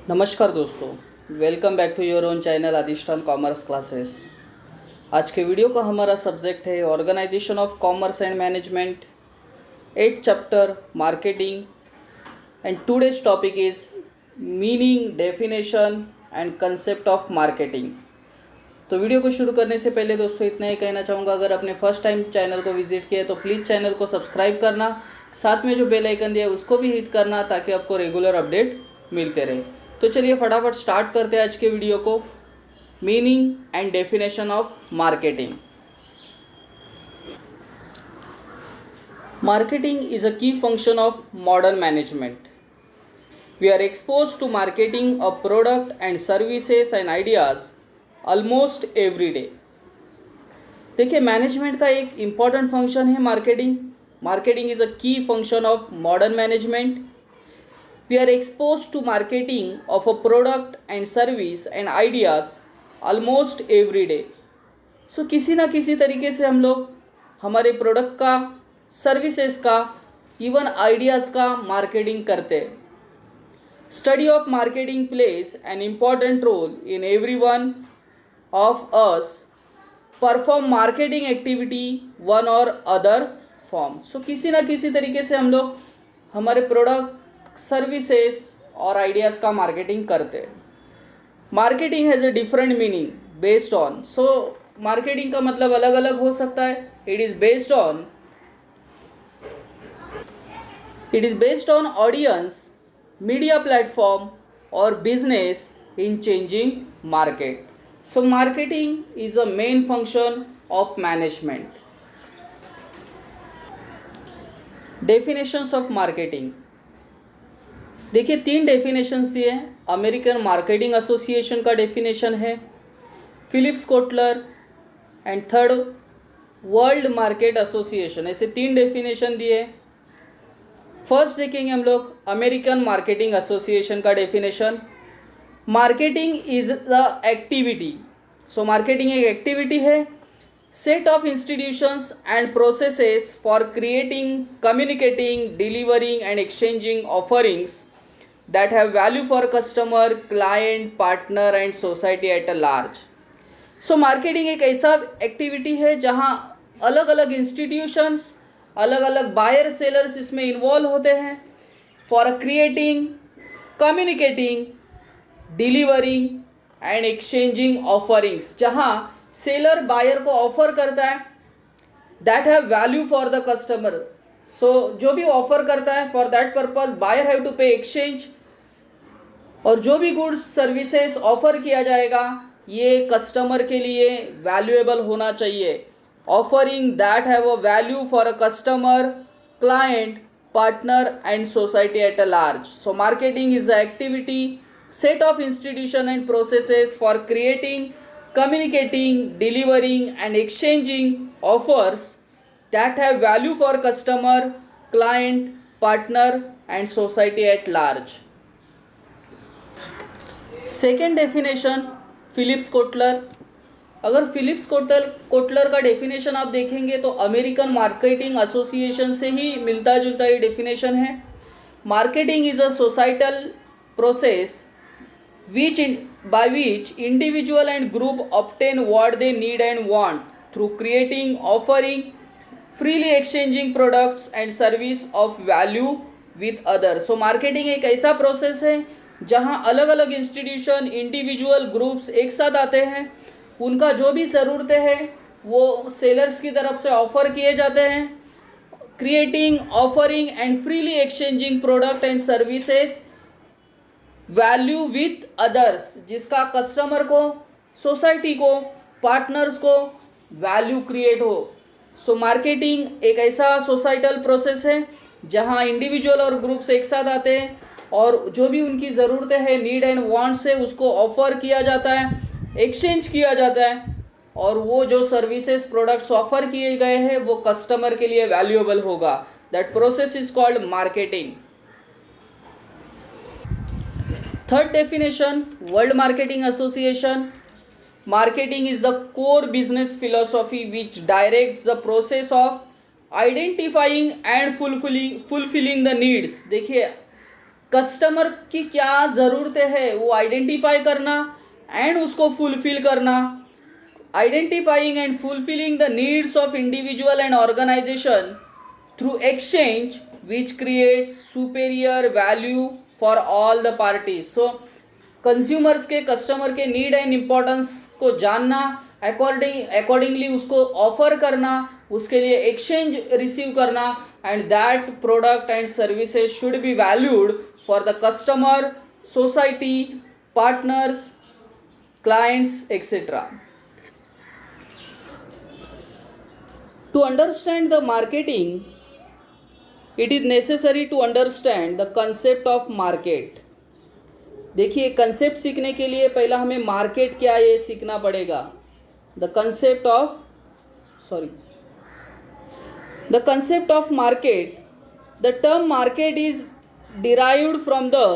नमस्कार दोस्तों, welcome back to your own channel Adhishthan commerce classes. आज के वीडियो का हमारा सब्जेक्ट है organisation of commerce and management, 8th chapter marketing, and today's topic is meaning, definition and concept of marketing. तो video को शुरू करने से पहले दोस्तों इतना ही कहना चाहूँगा, अगर आपने फर्स्ट टाइम चैनल को विजिट किया है तो प्लीज़ चैनल को सब्सक्राइब करना, साथ में जो बेल आइकन दिया है उसको भी हिट करना ताकि आपको रेगुलर अपडेट मिलते रहे। तो चलिए फटाफट स्टार्ट करते हैं आज के वीडियो को। Meaning and definition of marketing. Marketing is a key function of modern management. We are expose to marketing of product and services and ideas almost every day. देखिए, मैनेजमेंट का एक इम्पॉर्टेंट फंक्शन है marketing. Marketing is a key function of modern management. We are exposed to marketing of a product and service and ideas almost every day. So किसी ना किसी तरीके से हम लोग हमारे प्रोडक्ट का, सर्विसेज का, इवन आइडियाज़ का मार्केटिंग करते हैं। Study of marketing plays an important role in every one of us perform marketing activity one or other form. So किसी ना किसी तरीके से हम लोग हमारे प्रोडक्ट, सर्विसेज और आइडियाज़ का मार्केटिंग करते हैं। Marketing has a different meaning based on, marketing का मतलब अलग अलग हो सकता है। It is based on audience, media platform और business in changing market. So marketing is a main function of management. Definitions of marketing. देखिए, 3 डेफिनेशंस दिए हैं। अमेरिकन मार्केटिंग एसोसिएशन का डेफिनेशन है, Philips Kotler and third world market association, ऐसे 3 definition दिए। First देखेंगे हम लोग अमेरिकन मार्केटिंग एसोसिएशन का definition. Marketing is the activity. So marketing एक एक्टिविटी है, set of institutions and processes for creating, communicating, delivering and exchanging offerings that have value for customer, client, partner and society at a large. So marketing एक ऐसा activity है जहाँ अलग अलग institutions, अलग अलग बायर सेलर्स इसमें इन्वॉल्व होते हैं for creating, communicating, delivering and exchanging offerings. जहाँ सेलर बायर को ऑफर करता है that have value for the customer. So जो भी ऑफर करता है for that purpose buyer have to pay exchange, और जो भी गुड्स सर्विसेज ऑफर किया जाएगा ये कस्टमर के लिए वैल्यूएबल होना चाहिए। Offering that have a value for a customer, client, partner and society at a large. So marketing is the activity, set of institution and processes for creating, communicating, delivering and exchanging offers that have value for customer, client, partner and society at large. Second definition Philips Kotler. अगर Philips Kotler का definition आप देखेंगे तो American marketing association से ही मिलता जुलता ये definition है। Marketing is a societal process by which individual and group obtain what they need and want through creating, offering, freely exchanging products and service of value with others. So marketing एक ऐसा process है जहां अलग अलग institution, individual, groups एक साथ आते हैं, उनका जो भी ज़रूरतें हैं वो सेलर्स की तरफ से ऑफ़र किए जाते हैं। Creating, offering and freely exchanging product and services value with others, जिसका कस्टमर को, सोसाइटी को, पार्टनर्स को वैल्यू क्रिएट हो। सो मार्केटिंग एक ऐसा सोसाइटल प्रोसेस है जहां इंडिविजुअल और ग्रुप्स एक साथ आते हैं और जो भी उनकी ज़रूरतें हैं, नीड एंड वांट्स है, उसको ऑफ़र किया जाता है, एक्सचेंज किया जाता है, और वो जो सर्विसेज, प्रोडक्ट्स ऑफ़र किए गए हैं वो कस्टमर के लिए वैल्यूएबल होगा। That process is called marketing. Third definition world marketing association. Marketing is the core business philosophy which directs the process of identifying and fulfilling the needs. देखिए, customer की क्या ज़रूरतें है वो आइडेंटिफाई करना एंड उसको फुलफिल करना. Identifying and fulfilling the needs of individual and organisation through exchange which create superior value for all the parties. So consumers के, कस्टमर के नीड एंड इम्पोर्टेंस को जानना, अकॉर्डिंगली उसको ऑफर करना, उसके लिए एक्सचेंज रिसीव करना, and that product and services should be valued for the customer, society, partners, clients, etc. To understand the marketing, it is necessary to understand the concept of market. देखिए, concept सीखने के लिए पहला हमें market क्या है ये सीखना पड़ेगा. The concept of market. The term market is derived from the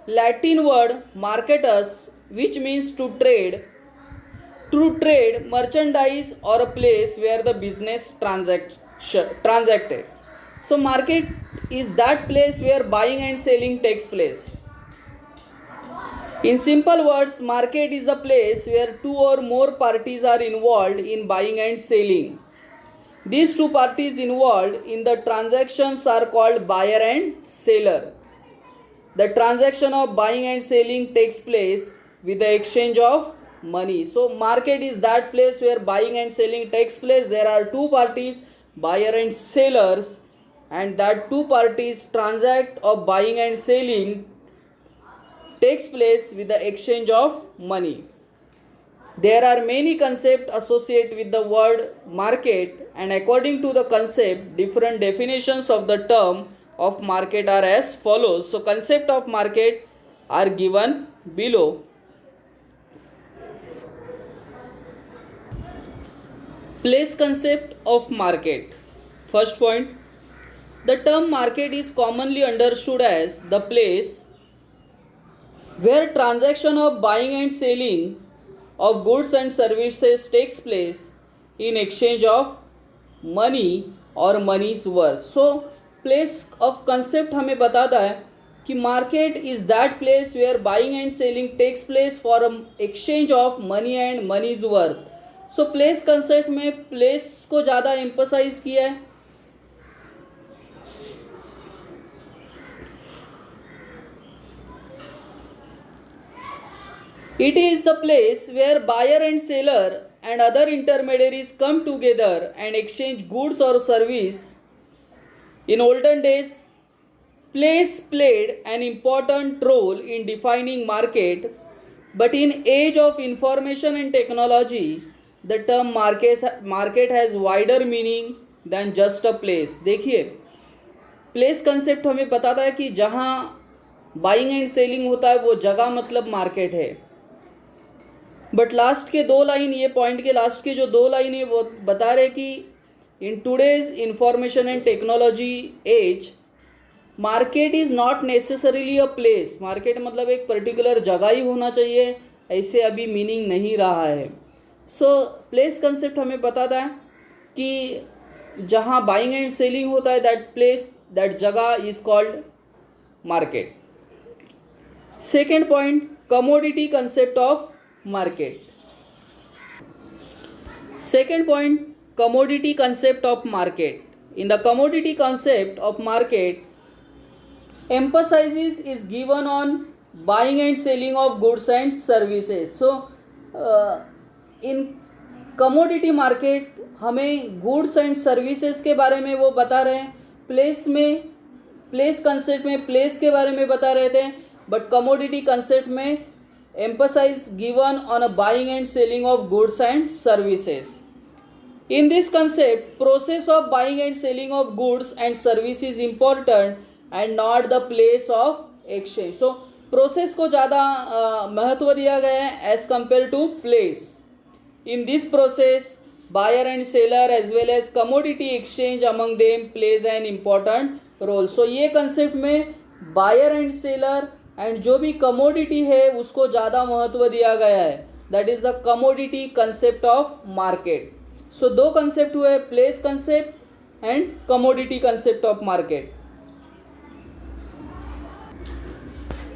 Latin word marketus, which means to trade, merchandise, or a place where the business transacted. So market is that place where buying and selling takes place. In simple words, market is the place where two or more parties are involved in buying and selling. These two parties involved in the transactions are called buyer and seller. The transaction of buying and selling takes place with the exchange of money. So market is that place where buying and selling takes place. There are two parties, buyer and sellers, and that two parties transact of buying and selling takes place with the exchange of money. There are many concepts associated with the word market, and according to the concept, different definitions of the term of market are as follows. So concept of market are given below. Place concept of market. First point, the term market is commonly understood as the place where transaction of buying and selling of goods and services takes place in exchange of money or money's worth. So place of concept हमें बताता है कि market is that place where buying and selling takes place for exchange of money and money's worth. So place concept में place को ज़्यादा emphasize किया है. It is the place where buyer and seller and other intermediaries come together and exchange goods or service. In olden days, place played an important role in defining market, but in age of information and technology, the term market has wider meaning than just a place. देखिए, place concept हमें बताता है कि जहाँ buying and selling होता है वो जगह मतलब मार्केट है. बट लास्ट के दो लाइन, ये पॉइंट के लास्ट के जो दो लाइन है वो बता रहे कि in today's information and technology age, market is not necessarily a place. Market मतलब एक पर्टिकुलर जगह ही होना चाहिए, ऐसे अभी मीनिंग नहीं रहा है. सो प्लेस कंसेप्ट हमें बताता है कि जहाँ बाइंग एंड सेलिंग होता है, दैट प्लेस, दैट जगह is called market. Second point, commodity concept of market. Second point, commodity concept of market. In the commodity concept of market, emphasis is given on buying and selling of goods and services. So in commodity market हमें goods and services के बारे में वो बता रहे हैं. Place में, place concept में प्लेस के बारे में बता रहे थे, बट कमोडिटी कंसेप्ट में emphasis given on a buying and selling of goods and services. In this concept, process of buying and selling of goods and services is important and not the place of exchange. So process को ज़्यादा महत्व दिया गया है as compared to place. In this process, buyer and seller as well as commodity exchange among them plays an important role. So ये concept में buyer and seller and जो भी कमोडिटी है उसको ज़्यादा महत्व दिया गया है. That is the commodity concept of market. So दो कंसेप्ट हुए, place concept and commodity concept of market.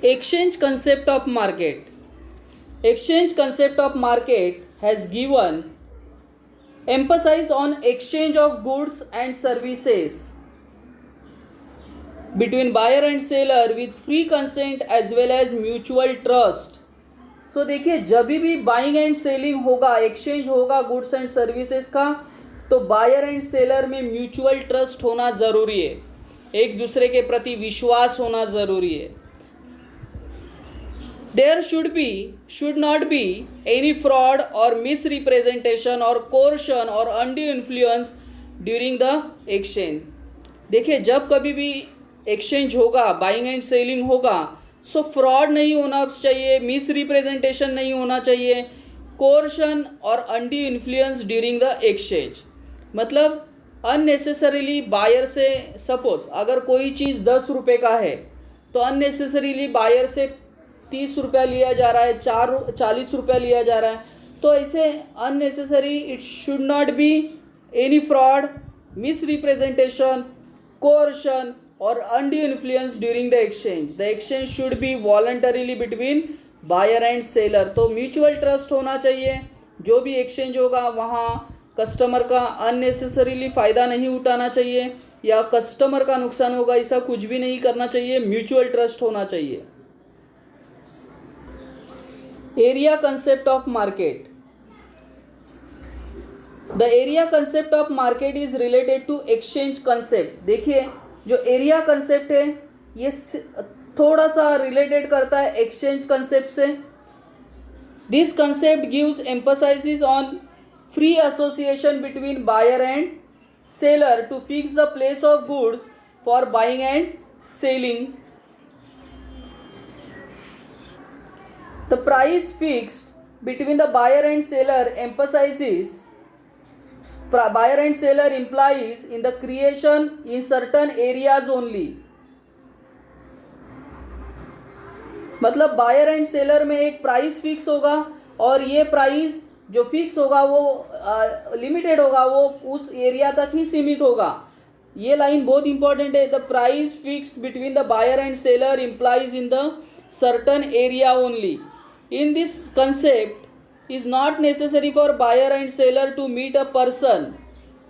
Exchange concept of market. Exchange concept of market has given emphasis on exchange of goods and services between buyer and seller with free consent as well as mutual trust. सो देखिए, जब भी buying and selling होगा, exchange होगा goods and services का, तो buyer and seller में mutual trust होना ज़रूरी है, एक दूसरे के प्रति विश्वास होना ज़रूरी है. There should not be any fraud और मिसरिप्रेजेंटेशन और कोर्शन और undue influence during the exchange. देखिए, जब कभी भी एक्सचेंज होगा, बाइंग एंड सेलिंग होगा, सो फ्रॉड नहीं होना चाहिए, मिस रिप्रेजेंटेशन नहीं होना चाहिए, कोर्शन और undue influence during the exchange. मतलब अननेसेसरीली बायर से, सपोज अगर कोई चीज़ 10 रुपये का है तो अननेसेसरीली बायर से 30 रुपया लिया जा रहा है, 40 रुपया लिया जा रहा है, तो ऐसे unnecessary it should not be any fraud, miss representation, coercion or undue influence during the exchange. The exchange should be voluntarily between buyer and seller. तो म्यूचुअल ट्रस्ट होना चाहिए. जो भी एक्सचेंज होगा वहाँ कस्टमर का अननेसेसरीली फ़ायदा नहीं उठाना चाहिए या कस्टमर का नुकसान होगा, ऐसा कुछ भी नहीं करना चाहिए. म्यूचुअल ट्रस्ट होना चाहिए. Area concept of market. The area concept of market is related to exchange concept. देखिए, जो एरिया कंसेप्ट है ये थोड़ा सा रिलेटेड करता है एक्सचेंज कंसेप्ट से. This concept gives emphasis on free association between buyer and seller to fix the place of goods for buying and selling. The price fixed between the buyer and seller emphasis buyer and seller implies in the creation in certain areas only. मतलब buyer and seller में एक price fix होगा और ये price जो fix होगा वो limited होगा, वो उस एरिया तक ही सीमित होगा. ये लाइन बहुत इंपॉर्टेंट है. The price fixed between the buyer and seller implies in the certain area only. In this concept is not necessary for buyer and seller to meet a person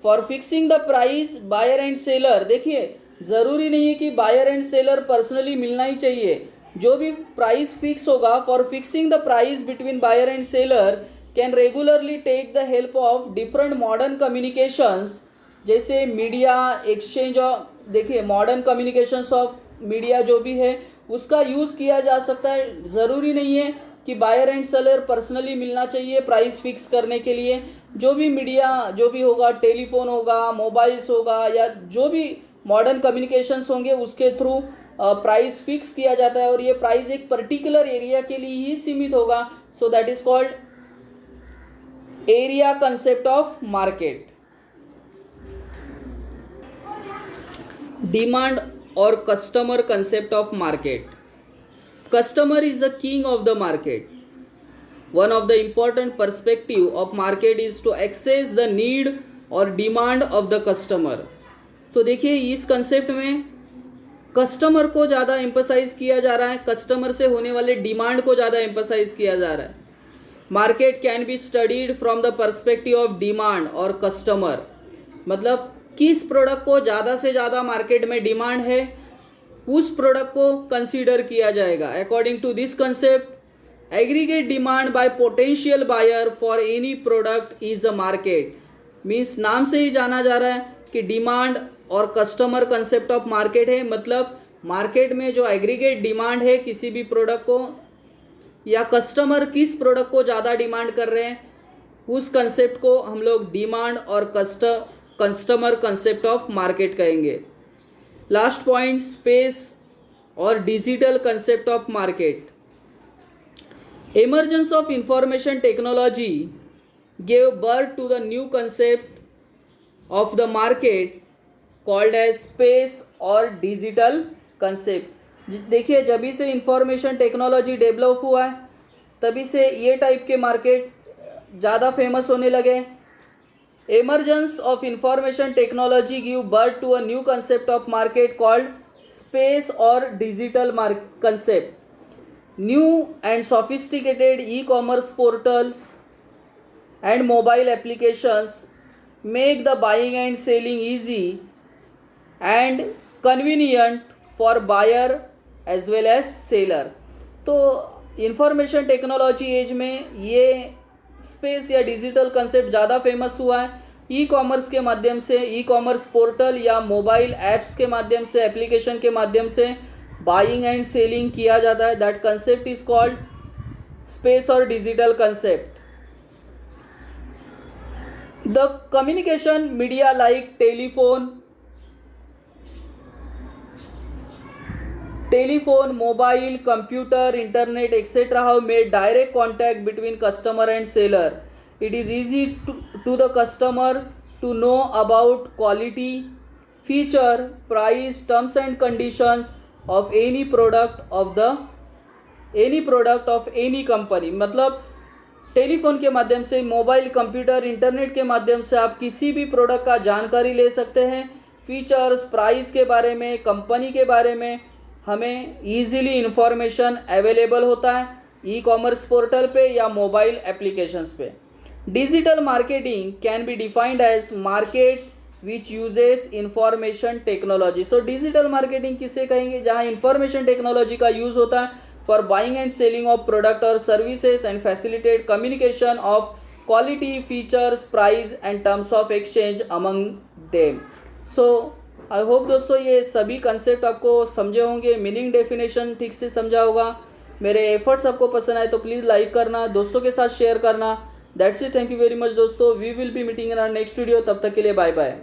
for fixing the price. Buyer and seller, देखिए ज़रूरी नहीं है कि buyer and seller personally मिलना ही चाहिए. जो भी price fix होगा, for fixing the price between buyer and seller can regularly take the help of different modern communications, जैसे मीडिया एक्सचेंज. देखिए, मॉडर्न कम्युनिकेशंस ऑफ मीडिया जो भी है उसका यूज़ किया जा सकता है. ज़रूरी नहीं है कि बायर एंड सेलर पर्सनली मिलना चाहिए प्राइस फिक्स करने के लिए. जो भी मीडिया जो भी होगा, टेलीफोन होगा, मोबाइल्स होगा, या जो भी मॉडर्न कम्युनिकेशंस होंगे उसके थ्रू प्राइस फिक्स किया जाता है और ये प्राइस एक पर्टिकुलर एरिया के लिए ही सीमित होगा. So that is called area concept of market. Demand और customer concept of market. Customer is the king of the market. One of the important perspective of market is to access the need or demand of the customer. तो देखिए, इस concept में customer को ज़्यादा emphasise किया जा रहा है, कस्टमर से होने वाले डिमांड को ज़्यादा एम्फसाइज किया जा रहा है. Market can be studied from the perspective of demand और कस्टमर. मतलब किस प्रोडक्ट को ज़्यादा से ज़्यादा मार्केट में डिमांड है, उस प्रोडक्ट को कंसीडर किया जाएगा. According to this concept, aggregate demand by potential buyer for any product is a market. Means नाम से ही जाना जा रहा है कि डिमांड और कस्टमर कंसेप्ट ऑफ मार्केट है. मतलब मार्केट में जो एग्रीगेट डिमांड है किसी भी प्रोडक्ट को, या कस्टमर किस प्रोडक्ट को ज़्यादा डिमांड कर रहे हैं, उस कंसेप्ट को हम लोग डिमांड और कस्टमर कंसेप्ट ऑफ मार्केट कहेंगे. लास्ट पॉइंट, स्पेस और digital concept of market. Emergence of information technology gave birth to the new concept of the market called as space और डिजिटल कंसेप्ट. देखिए, जब से इंफॉर्मेशन टेक्नोलॉजी डेवलप हुआ है तभी से ये टाइप के मार्केट ज़्यादा फेमस होने लगे. Emergence of information technology give birth to a new concept of market called space or digital concept. New and sophisticated e-commerce portals and mobile applications make the buying and selling easy and convenient for buyer as well as seller. तो information technology as में ये space या digital concept ज़्यादा famous हुआ है. E commerce के माध्यम से, ई कॉमर्स पोर्टल या मोबाइल ऐप्स के माध्यम से, एप्लीकेशन के माध्यम से बाइंग एंड सेलिंग किया जाता है. That concept is called space और digital concept. The communication media like telephone, mobile, computer, internet, etc. have made direct contact between customer and seller. It is easy to the customer to know about quality, feature, price, terms and conditions of any product of any company. मतलब telephone के माध्यम से, mobile, computer, internet के माध्यम से आप किसी भी प्रोडक्ट का जानकारी ले सकते हैं. फीचर्स, प्राइस के बारे में, कंपनी के बारे में हमें ईजिली इन्फॉर्मेशन अवेलेबल होता है ई कॉमर्स पोर्टल पे या मोबाइल एप्लीकेशंस पे. Digital marketing can be defined as market which uses information technology. So digital marketing किसे कहेंगे? जहाँ इंफॉर्मेशन टेक्नोलॉजी का यूज़ होता है for buying and selling of product और services and facilitate communication of quality, features, price and terms of exchange among them. So I hope दोस्तों ये सभी कंसेप्ट आपको समझे होंगे, मीनिंग डेफिनेशन ठीक से समझा होगा. मेरे एफर्ट्स आपको पसंद आए तो प्लीज़ लाइक करना, दोस्तों के साथ शेयर करना. That's it. Thank you very much दोस्तों. We will be meeting in our next video. तब तक के लिए बाय बाय.